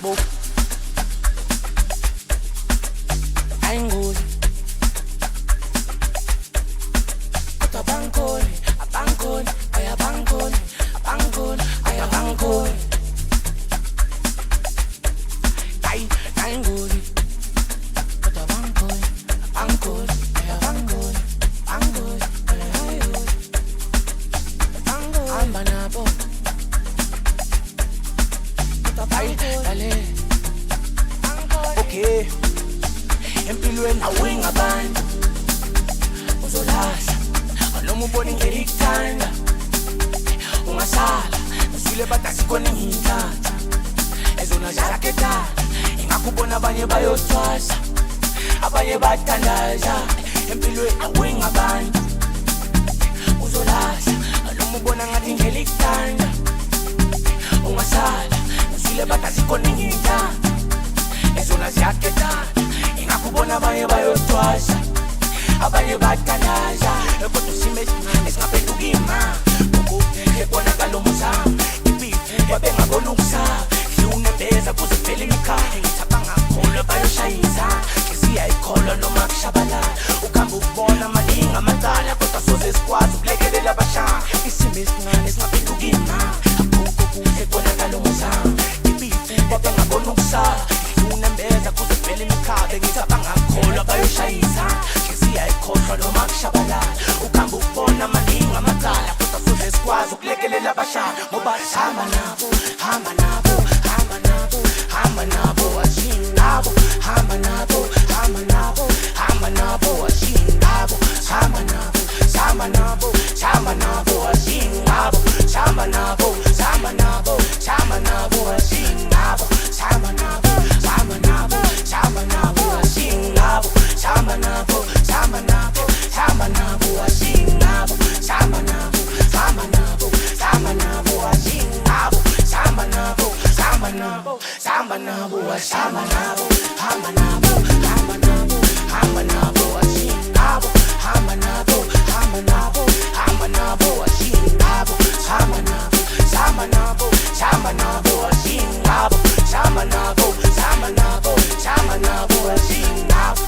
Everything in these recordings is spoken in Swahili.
bo aingozi Abankoli, abankoli, ayabankoli, abankoli, ayabankoli. Ay ngoli. Abankoli, abankoli, ayabankoli, abankoli, ayayoli. Hamba nabo. Ay, dale. Okay. Empilweni awinga abantu. Uzolahla. Noma ubona ingeli ikuthanda ungasala usile batasikona ngiyithatha ezona zaketana ingakubona abanye bayothwasa abanye bathandaza empilweni awinga abantu uzolahla noma ubona ngathi ingeli ikuthanda ungasala usile batasikona ngiyithatha ezona zaketana ingakubona abanye bayothwasa abanye bathandaza kodwa usimele esingaphendukima ebonakala umuzamo ibifu babengabona ukusaba ngiwunembeza kuze kuvele imikhaya ngithapha ngakholwa bayoshayisa ngisiyayikholwa noma kushabalala ukuhamba ukubona maningi amacala kodwa soze sikwazi ukulekelela abashaya isimo esincane esingaphendukima akukho kuhle ebonakala umuzamo ibifu babengabona ukusaba ngiwunembeza kuze kuvele imikhaya ngithapha ngakholwa bayoshayisa ayikhohlwa noma kushabalala ukuhamba ukubona maningi amacala kodwa soze sikwazi ukulekelela abashaya ngoba hamba nabo hamba nabo hamba nabo hamba nabo ashinabo hamba nabo hamba nabo hamba nabo ashinabo hamba nabo hamba nabo hamba nabo ashinabo hamba nabo hamba nabo hamba nabo ashinabo hamba nabo hamba nabo hamba nabo ashinabo hamba nabo Samba nabo, samba nabo, ashinabo. Samba nabo, samba nabo, samba nabo, ashinabo. Samba nabo, samba nabo, samba nabo, samba nabo. Hamba nabo, hamba nabo, hamba nabo, ashinabo. Hamba nabo, hamba nabo, hamba nabo, ashinabo. Samba nabo, samba nabo, samba nabo, ashinabo. Samba nabo, samba nabo, samba nabo, ashinabo.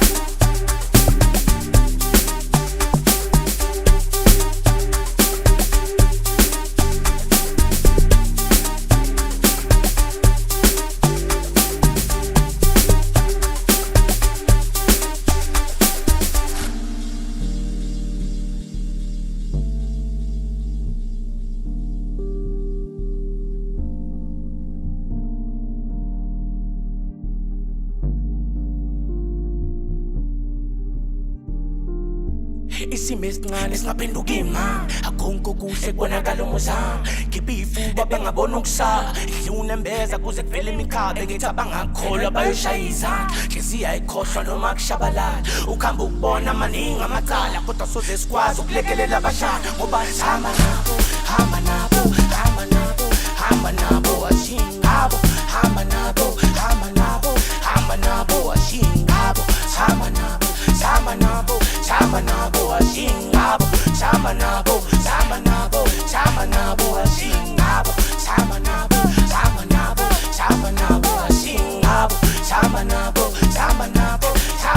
Isimo esincane esingaphendukima akonke kuhle kubonakala umuzamo ngibifu babengabona ukusaba ngiwunembeza kuze kuvele imikhabe ngithaba ngakholwa bayoshayisa ngisiyayikhohlwa noma kushabalala ukuhamba ukubona maningi amacala kodwa soze sikwazi ukulekelela abashaya ngoba hamba nabo hamba nabo hamba nabo hamba nabo ashingabo hamba nabo hamba nabo hamba nabo ashingabo hamba nabo hamba nabo hamba nabo ashingabo hamba nabo hamba nabo hamba nabo ashingabo hamba nabo hamba nabo hamba nabo ashingabo hamba nabo hamba nabo hamba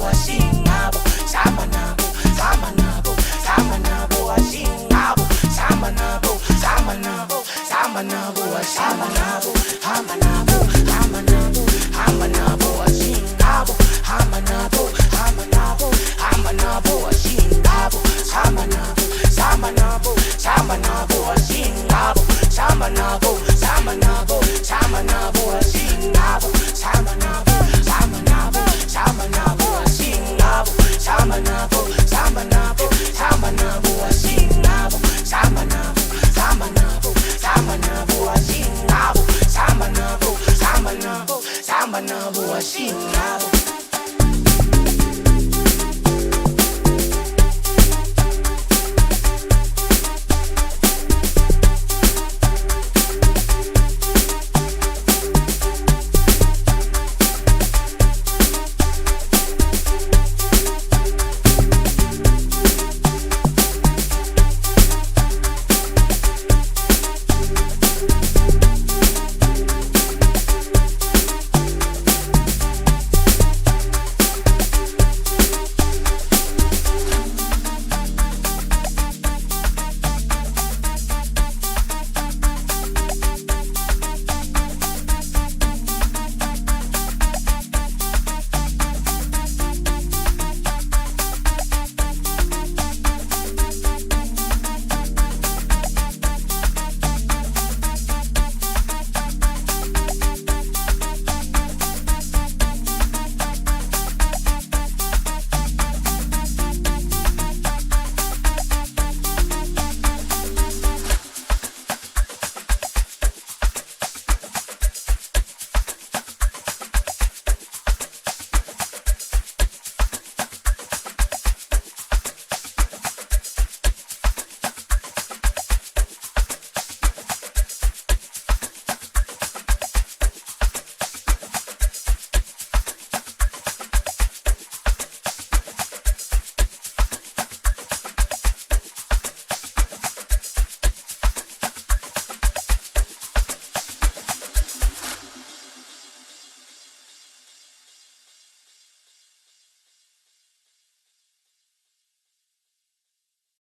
nabo ashingabo hamba nabo hamba nabo hamba nabo ashingabo hamba nabo hamba nabo hamba nabo ashingabo hamba nabo hamba nabo hamba nabo ashingabo hamba nabo hamba nabo hamba nabo ashingabo hamba nabo hamba nabo hamba nabo ashingabo hamba nabo hamba nabo hamba nabo ashingabo hamba nabo hamba nabo hamba nabo ashingabo hamba nabo hamba nabo hamba nabo ashingabo hamba nabo hamba nabo hamba nabo ashingabo hamba nabo hamba nabo hamba nabo ashingabo